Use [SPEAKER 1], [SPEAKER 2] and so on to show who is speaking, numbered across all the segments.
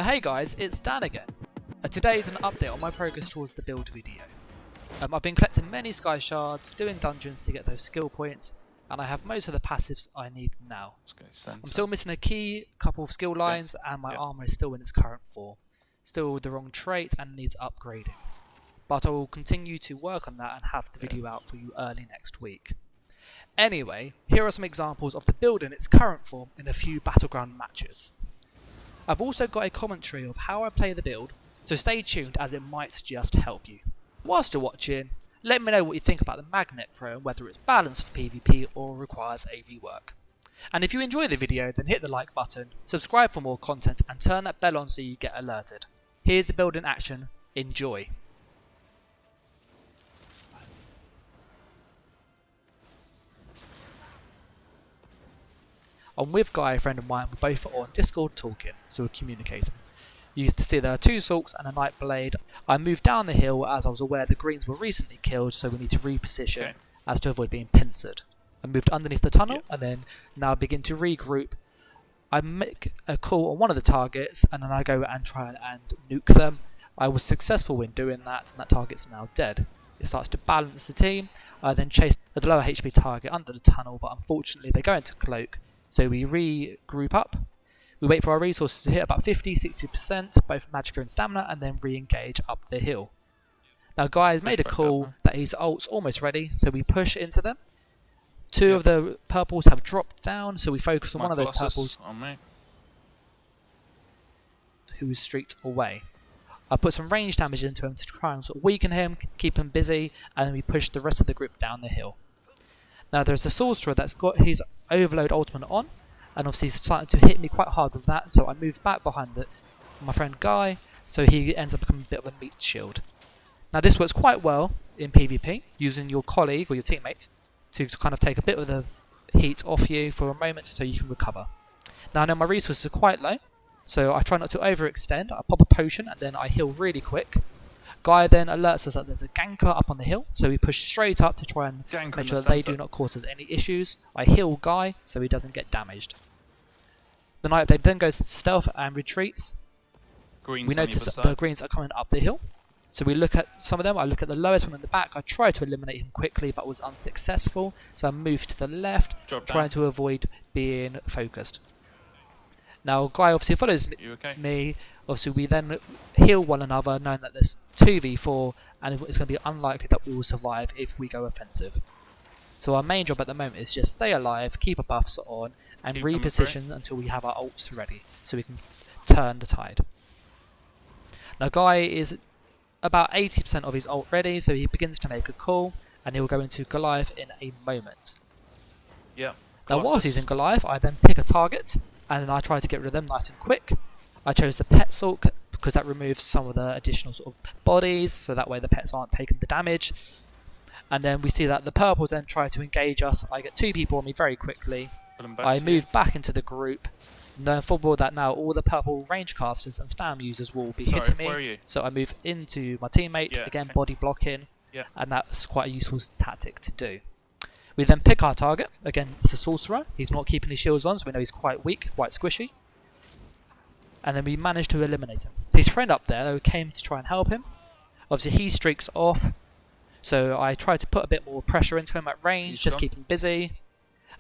[SPEAKER 1] Hey guys, it's Dan again. Today is an update on my progress towards the build video. I've been collecting many sky shards, doing dungeons to get those skill points, and I have most of the passives I need now. I'm still missing a key couple of skill lines, and my armor is still in its current form. Still the wrong trait and needs upgrading. But I will continue to work on that and have the video out for you early next week. Anyway, here are some examples of the build in its current form in a few battleground matches. I've also got a commentary of how I play the build, so stay tuned as it might just help you. Whilst you're watching, let me know what you think about the Magnet Pro and whether it's balanced for PvP or requires a rework. And if you enjoy the video, then hit the like button, subscribe for more content and turn that bell on so you get alerted. Here's the build in action, enjoy! I'm with Guy, a friend of mine, we're both on Discord talking, so we're communicating. You can see there are two Sulks and a Nightblade. I moved down the hill as I was aware the greens were recently killed, so we need to reposition as to avoid being pincered. I moved underneath the tunnel and then now begin to regroup. I make a call on one of the targets and then I go and try and nuke them. I was successful in doing that and that target's now dead. It starts to balance the team. I then chase the lower HP target under the tunnel, but unfortunately they go into cloak. So we regroup up, we wait for our resources to hit about 50-60%, both Magicka and Stamina, and then re-engage up the hill. Now Guy has made a call that his ult's almost ready, so we push into them. Two of the purples have dropped down, so we focus on one of those purples who is streaked away. I put some range damage into him to try and sort of weaken him, keep him busy, and then we push the rest of the group down the hill. Now there's a sorcerer that's got his overload ultimate on, and obviously he's starting to hit me quite hard with that, so I moved back behind my friend Guy, so he ends up becoming a bit of a meat shield. Now this works quite well in PvP, using your colleague or your teammate to kind of take a bit of the heat off you for a moment so you can recover. Now I know my resources are quite low, so I try not to overextend. I pop a potion and then I heal really quick. Guy then alerts us that there's a ganker up on the hill, so we push straight up to try and make sure that they do not cause us any issues. I heal Guy so he doesn't get damaged. The Nightblade then goes to stealth and retreats. We notice that the greens are coming up the hill, so we look at some of them. I look at the lowest one in the back. I try to eliminate him quickly but was unsuccessful, so I moved to the left, trying to avoid being focused. Now Guy obviously follows me. Obviously we then heal one another, knowing that there's 2v4 and it's going to be unlikely that we will survive if we go offensive. So our main job at the moment is just stay alive, keep our buffs on, and reposition until we have our ults ready, so we can turn the tide. Now Guy is about 80% of his ult ready, so he begins to make a call, and he'll go into Goliath in a moment. Now whilst he's in Goliath, I then pick a target, and then I try to get rid of them nice and quick. I chose the pet Sulk because that removes some of the additional sort of bodies, so that way the pets aren't taking the damage. And then we see that the purples then try to engage us. I get two people on me very quickly. I move back into the group, knowing full well that now all the purple range casters and stam users will be hitting me. So I move into my teammate, again body blocking, and that's quite a useful tactic to do. We then pick our target. Again, it's a sorcerer. He's not keeping his shields on, so we know he's quite weak, quite squishy. And then we managed to eliminate him. His friend up there though came to try and help him. Obviously he streaks off, so I tried to put a bit more pressure into him at range, just keep him busy.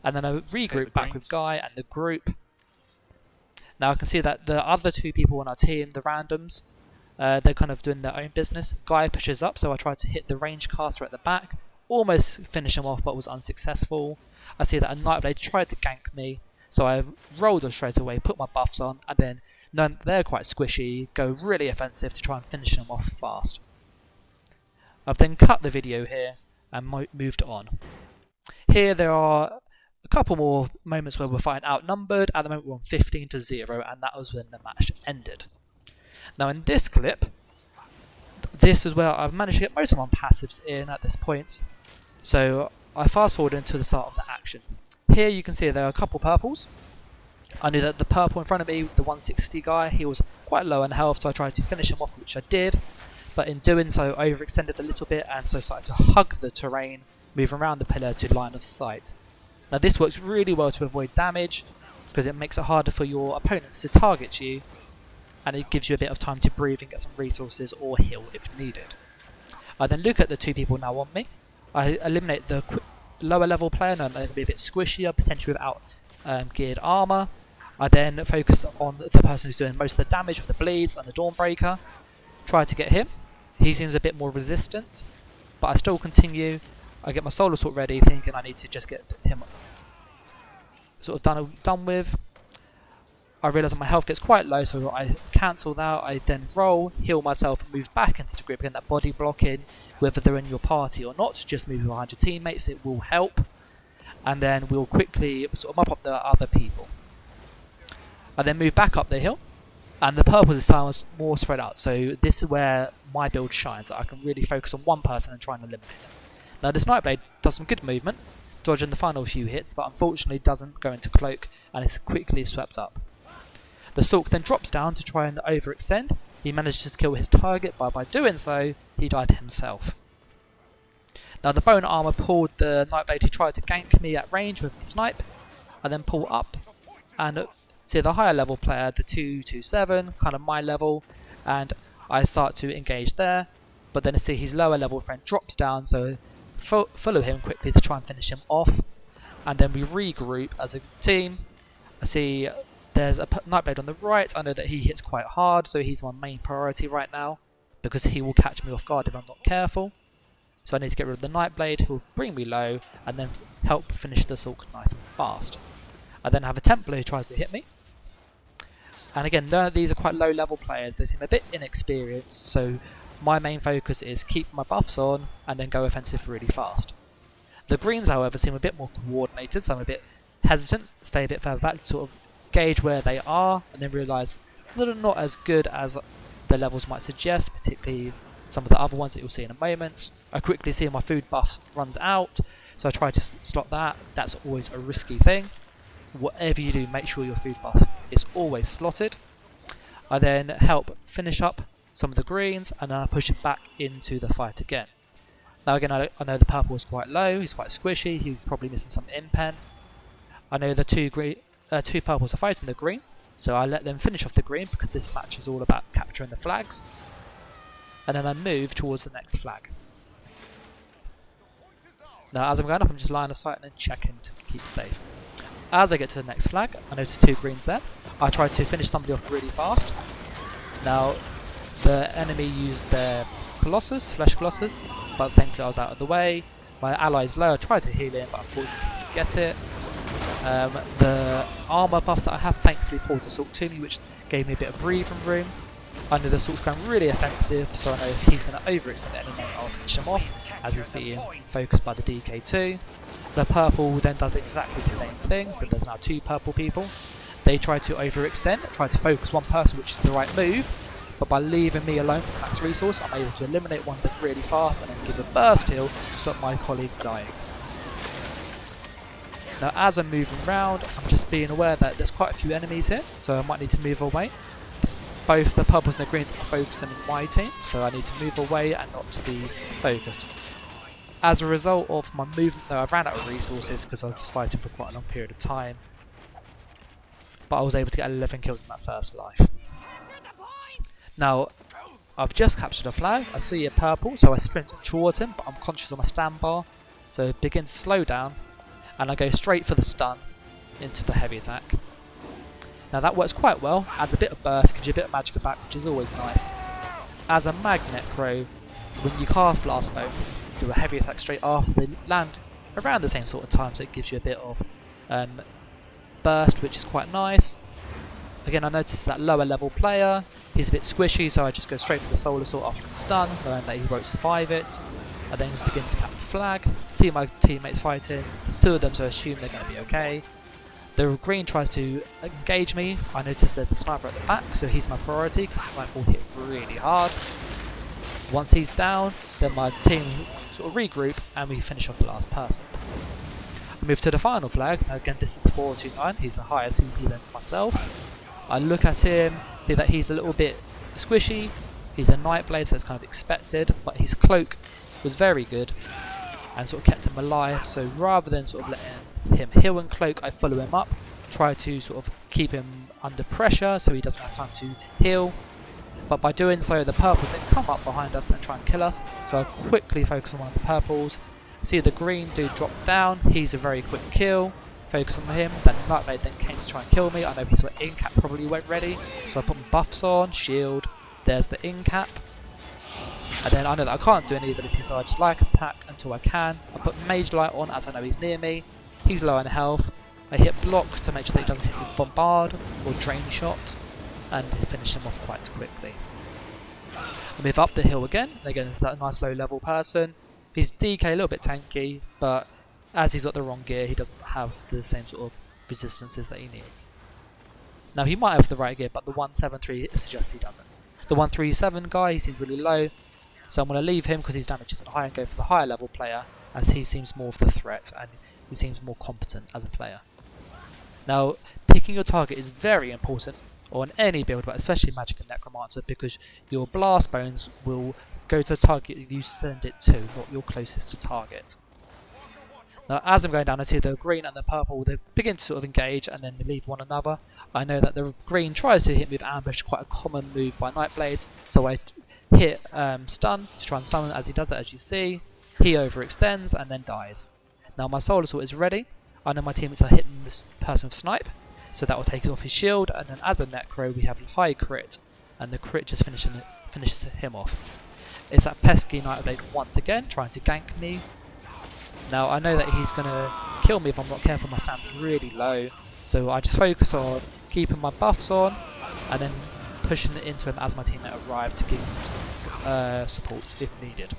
[SPEAKER 1] And then I regroup back with Guy and the group. Now I can see that the other two people on our team, the randoms, they're kind of doing their own business. Guy pushes up, so I tried to hit the range caster at the back. Almost finish him off but was unsuccessful. I see that a Nightblade tried to gank me, so I rolled them straight away, put my buffs on, and then knowing that they're quite squishy, go really offensive to try and finish them off fast. I've then cut the video here and moved on. Here there are a couple more moments where we're fighting outnumbered. At the moment we're on 15-0, and that was when the match ended. Now in this clip, this is where I've managed to get most of my passives in at this point. So I fast forward into the start of the action. Here you can see there are a couple purples. I knew that the purple in front of me, the 160 guy, he was quite low on health, so I tried to finish him off, which I did. But in doing so, I overextended a little bit, and so started to hug the terrain, move around the pillar to line of sight. Now this works really well to avoid damage, because it makes it harder for your opponents to target you. and it gives you a bit of time to breathe and get some resources or heal if needed. I then look at the two people now on me. I eliminate the lower level player, known to be a bit squishier, potentially without geared armour. I then focus on the person who's doing most of the damage with the bleeds and the Dawnbreaker. Try to get him. He seems a bit more resistant, but I still continue. I get my Soul Assault ready, thinking I need to just get him sort of done with. I realise that my health gets quite low, so I cancel that. I then roll, heal myself, and move back into the group. Again, that body blocking, whether they're in your party or not, just move behind your teammates, it will help. And then we'll quickly sort of mop up the other people. I then move back up the hill, and the purple this time was more spread out. So this is where my build shines. I can really focus on one person and try and eliminate them. Now this Nightblade does some good movement, dodging the final few hits, but unfortunately doesn't go into cloak and is quickly swept up. The Sork then drops down to try and overextend. He manages to kill his target, but by doing so, he died himself. Now the bone armor pulled the Nightblade who tried to gank me at range with the snipe. I then pull up and see the higher level player, the 227, kind of my level, and I start to engage there. But then I see his lower level friend drops down, so follow him quickly to try and finish him off. And then we regroup as a team. I see there's a Nightblade on the right. I know that he hits quite hard, so he's my main priority right now, because he will catch me off guard if I'm not careful. So I need to get rid of the Nightblade, who will bring me low, and then help finish the Sork nice and fast. I then have a Templar who tries to hit me. And again, these are quite low level players, they seem a bit inexperienced, so my main focus is keep my buffs on, and then go offensive really fast. The greens, however, seem a bit more coordinated, so I'm a bit hesitant, stay a bit further back to sort of gauge where they are, and then realise that they're not as good as the levels might suggest, particularly some of the other ones that you'll see in a moment. I quickly see my food buff runs out, so I try to slot that. That's always a risky thing. Whatever you do, make sure your food buff is always slotted. I then help finish up some of the greens, and then I push it back into the fight again. Now again, I know the purple is quite low, he's quite squishy, he's probably missing some impen. I know the two purples are fighting the green, so I let them finish off the green because this match is all about capturing the flags. And then I move towards the next flag. Now as I'm going up, I'm just line of sight and checking to keep safe. As I get to the next flag, I notice two greens there. I try to finish somebody off really fast. Now the enemy used their Flesh Colossus, but thankfully I was out of the way. My ally's low, I tried to heal him, but unfortunately didn't get it. The armor buff that I have thankfully pulled the Sork to me, which gave me a bit of breathing room. I know the Sork's going really offensive, so I know if he's going to overextend the enemy, I'll finish him off, as he's being focused by the DK2. The purple then does exactly the same thing, so there's now two purple people. They try to overextend, try to focus one person, which is the right move, but by leaving me alone for max resource, I'm able to eliminate one of them really fast and then give a burst heal to stop my colleague dying. Now as I'm moving around, I'm just being aware that there's quite a few enemies here, so I might need to move away. Both the purples and the greens are focusing on my team, so I need to move away and not to be focused. As a result of my movement though, I ran out of resources because I was fighting for quite a long period of time. But I was able to get 11 kills in that first life. Now, I've just captured a flag, I see a purple, so I sprint towards him, but I'm conscious of my stand bar. So I begin to slow down, and I go straight for the stun into the heavy attack. Now that works quite well, adds a bit of burst, gives you a bit of magicka back, which is always nice. As a mag necro, when you cast blast mode, do a heavy attack straight after, they land around the same sort of time, so it gives you a bit of burst, which is quite nice. Again, I noticed that lower level player, he's a bit squishy, so I just go straight for the Soul Assault after the stun, knowing that he won't survive it. I then begin to cap the flag, see my teammates fighting, there's two of them, so I assume they're going to be okay. The green tries to engage me. I notice there's a sniper at the back, so he's my priority because sniper will hit really hard. Once he's down, then my team sort of regroup and we finish off the last person. I move to the final flag. Now again, this is a 429. He's a higher CP than myself. I look at him, see that he's a little bit squishy. He's a Nightblade, so that's kind of expected, but his cloak was very good and sort of kept him alive. So rather than sort of letting him heal and cloak, I follow him up, try to sort of keep him under pressure so he doesn't have time to heal. But by doing so, the purples then come up behind us and try and kill us. So I quickly focus on one of the purples. See the green dude drop down. He's a very quick kill. Focus on him. Then Nightblade then came to try and kill me. I know his in cap probably went ready. So I put my buffs on, shield. There's the in cap. And then I know that I can't do any abilities, so I just like attack until I can. I put Mage Light on as I know he's near me. He's low in health. I hit block to make sure that he doesn't hit with bombard or drain shot, and finish him off quite quickly. I move up the hill again. Again, it's that nice low level person. He's DK, a little bit tanky, but as he's got the wrong gear, he doesn't have the same sort of resistances that he needs. Now he might have the right gear, but the 173 suggests he doesn't. The 137 guy, he seems really low. So I'm going to leave him because his damage isn't high and go for the higher level player, as he seems more of the threat and he seems more competent as a player. Now, picking your target is very important on any build, but especially Magicka Necromancer, because your blast bones will go to the target you send it to, not your closest target. Now, as I'm going down, I see the green and the purple, they begin to sort of engage and then they leave one another. I know that the green tries to hit me with ambush, quite a common move by Nightblades, so I hit stun to try and stun him as he does it, as you see. He overextends and then dies. Now my Soul Assault is ready. I know my teammates are hitting this person with snipe, so that will take off his shield, and then as a Necro we have high crit, and the crit just finishes him off. It's that pesky Nightblade once again trying to gank me. Now I know that he's going to kill me if I'm not careful, my stam's really low, so I just focus on keeping my buffs on and then pushing it into him as my teammate arrived to give him supports if needed.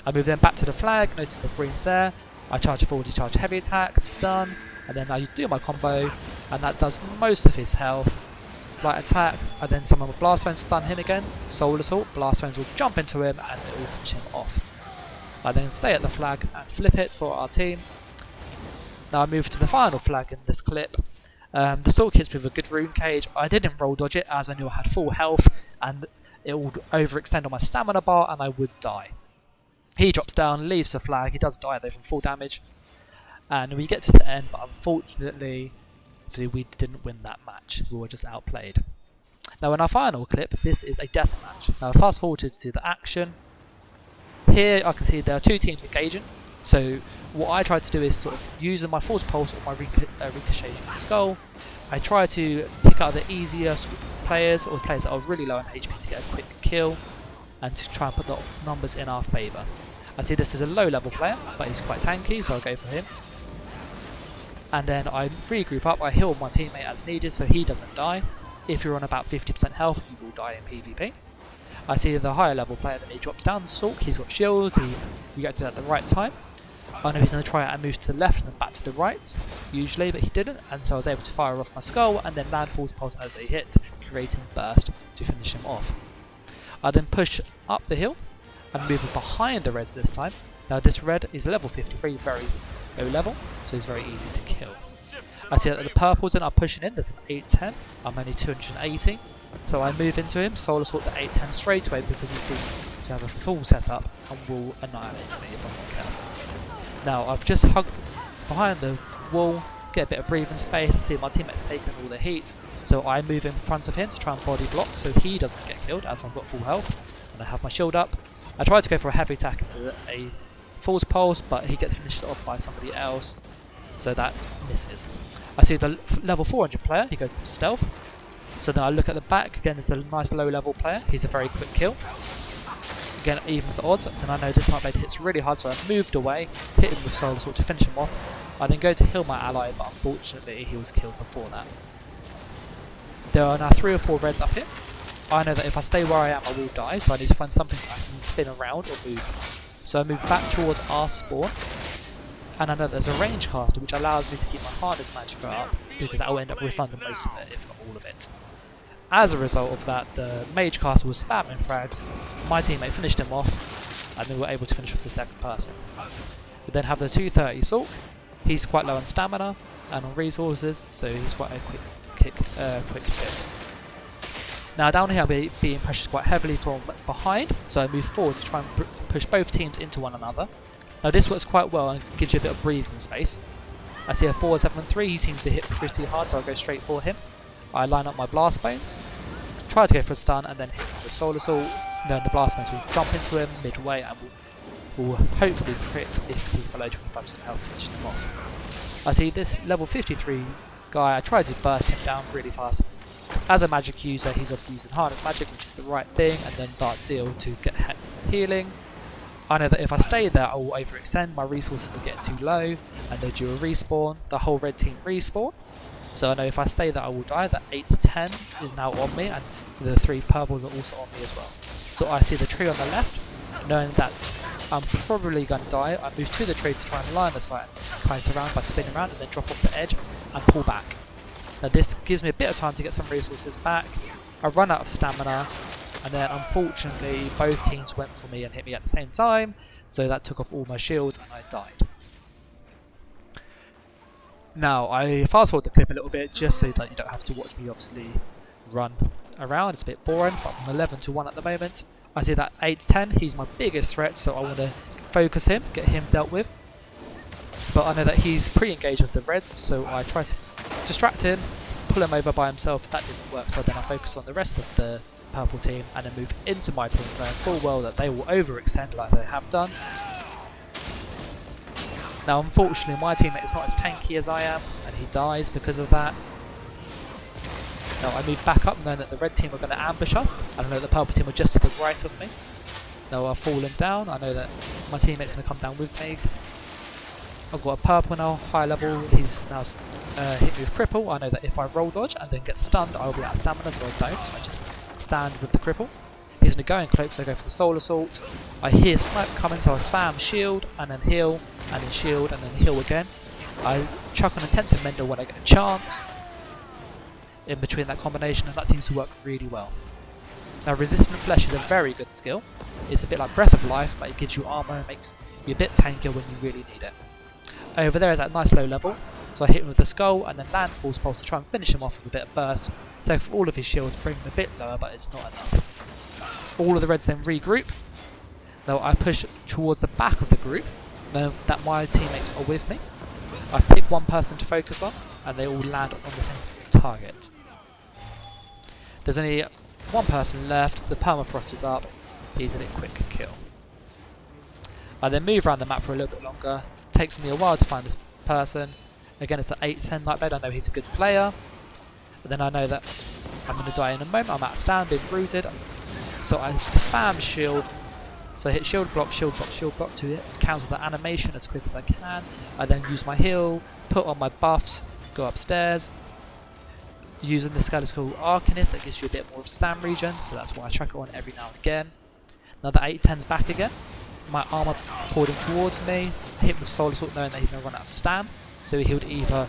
[SPEAKER 1] I move then back to the flag, notice the green's there, I charge forward to charge heavy attack, stun, and then I do my combo, and that does most of his health. Light attack, and then summon my blast phone, stun him again, Soul Assault, blast phones will jump into him and it will finish him off. I then stay at the flag and flip it for our team. Now I move to the final flag in this clip. The Sword hits with a good rune cage. I didn't roll dodge it as I knew I had full health and it would overextend on my stamina bar and I would die. He drops down, leaves the flag, he does die though from full damage. And we get to the end, but unfortunately we didn't win that match, we were just outplayed. Now in our final clip, this is a death match. Now fast forward to the action. Here I can see there are two teams engaging. So what I try to do is sort of using my Force Pulse or my Ricochet Skull, I try to pick out the easier players or players that are really low on HP to get a quick kill and to try and put the numbers in our favour. I see this is a low level player, but he's quite tanky, so I'll go for him. And then I regroup up, I heal my teammate as needed so he doesn't die. If you're on about 50% health, you will die in PvP. I see the higher level player that he drops down the Sulk, he's got shields, he reacted at the right time. I know he's going to try and move to the left and then back to the right, usually, but he didn't, and so I was able to fire off my skull and then land Force Pulse as they hit, creating burst to finish him off. I then push up the hill and move behind the reds this time. Now this red is level 53, very low level, so he's very easy to kill. I see that the purples are pushing in, there's an 810, I'm only 280, so I move into him, Soul Assault the 810 straight away because he seems to have a full setup and will annihilate me if I'm not careful. Now I've just hugged behind the wall, get a bit of breathing space, see my teammates taking all the heat, so I move in front of him to try and body block so he doesn't get killed as I've got full health, and I have my shield up. I try to go for a heavy attack into a Force Pulse, but he gets finished off by somebody else, so that misses. I see the level 400 player, he goes stealth, so then I look at the back, again it's a nice low level player, he's a very quick kill. Again, evens the odds, and I know this Nightblade hits really hard, so I moved away, hit him with Soul Assault to finish him off. I then go to heal my ally, but unfortunately he was killed before that. There are now 3 or 4 reds up here. I know that if I stay where I am I will die, so I need to find something that I can spin around or move. So I move back towards our spawn, and I know there's a range caster which allows me to keep my Harness Magicka up, because I will end up refunding most of it, if not all of it. As a result of that, the Mage caster was spamming frags, my teammate finished him off, and they were able to finish with the second person. We then have the 230 Sulk, he's quite low on stamina and on resources, so he's quite a quick kill. Now down here I'll be being pressured quite heavily from behind, so I move forward to try and push both teams into one another. Now this works quite well and gives you a bit of breathing space. I see a 4-7-3, he seems to hit pretty hard, so I go straight for him. I line up my blast bones, try to go for a stun, and then hit him with soul assault. Then the blast bones will jump into him midway and will hopefully crit if he's below 25% health, finishing him off. I see this level 53 guy, I try to burst him down really fast. As a magic user, he's obviously using harness magic, which is the right thing, and then dark deal to get healing. I know that if I stay there, I will overextend, my resources are getting too low, and they do a respawn, the whole red team respawn. So I know if I stay there, I will die. That 8-10 is now on me, and the 3 purples are also on me as well. So I see the tree on the left, knowing that I'm probably going to die. I move to the tree to try and line the sight, kite around by spinning around, and then drop off the edge and pull back. Now this gives me a bit of time to get some resources back. I run out of stamina, and then unfortunately both teams went for me and hit me at the same time, so that took off all my shields and I died. Now I fast forward the clip a little bit just so that you don't have to watch me obviously run around. It's a bit boring, but I'm 11-1 at the moment. I see that 8-10, he's my biggest threat, so I want to focus him, get him dealt with. But I know that he's pre-engaged with the reds, so I try to distract him, pull him over by himself. That didn't work, so then I focus on the rest of the purple team and then move into my team, knowing full well that they will overextend like they have done. Now unfortunately my teammate is not as tanky as I am, and he dies because of that. Now I move back up knowing that the red team are going to ambush us, and I know the purple team are just to the right of me. Now I've fallen down, I know that my teammate's going to come down with me. I've got a purple now, high level, he's now hit me with cripple. I know that if I roll dodge and then get stunned, I'll be out of stamina, so I don't. I just stand with the cripple. He's going to go in cloak, so I go for the soul assault. I hear snipe coming, so I spam shield, and then heal, and then shield, and then heal again. I chuck an intensive mender when I get a chance in between that combination, and that seems to work really well. Now resistant flesh is a very good skill. It's a bit like breath of life, but it gives you armor and makes you a bit tankier when you really need it. Over there is that nice low level, so I hit him with the skull and then land False Pulse to try and finish him off with a bit of burst. Take off all of his shields, bring him a bit lower, but it's not enough. All of the reds then regroup. Now I push towards the back of the group, knowing that my teammates are with me. I pick one person to focus on, and they all land on the same target. There's only one person left, the permafrost is up, easily quick kill. I then move around the map for a little bit longer. Takes me a while to find this person. Again, it's an 8-10 Nightblade. I know he's a good player, but then I know that I'm going to die in a moment. I'm at stand, being rooted, so I spam shield. So I hit shield block, shield block, shield block to counter the animation as quick as I can. I then use my heal, put on my buffs, go upstairs, using the skeletal arcanist that gives you a bit more of stam regen, so that's why I chuck it on every now and again. Now the 8-10's back again. My armor poured in towards me, hit with soul assault knowing that he's going to run out of stam, so he would either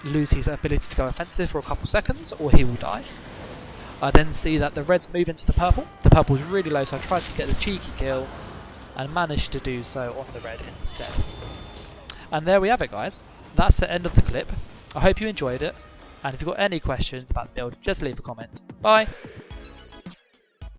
[SPEAKER 1] lose his ability to go offensive for a couple seconds or he will die. I then see that the reds move into the purple. The purple is really low, so I tried to get the cheeky kill and managed to do so on the red instead. And there we have it, guys. That's the end of the clip. I hope you enjoyed it, and if you've got any questions about the build, just leave a comment. Bye!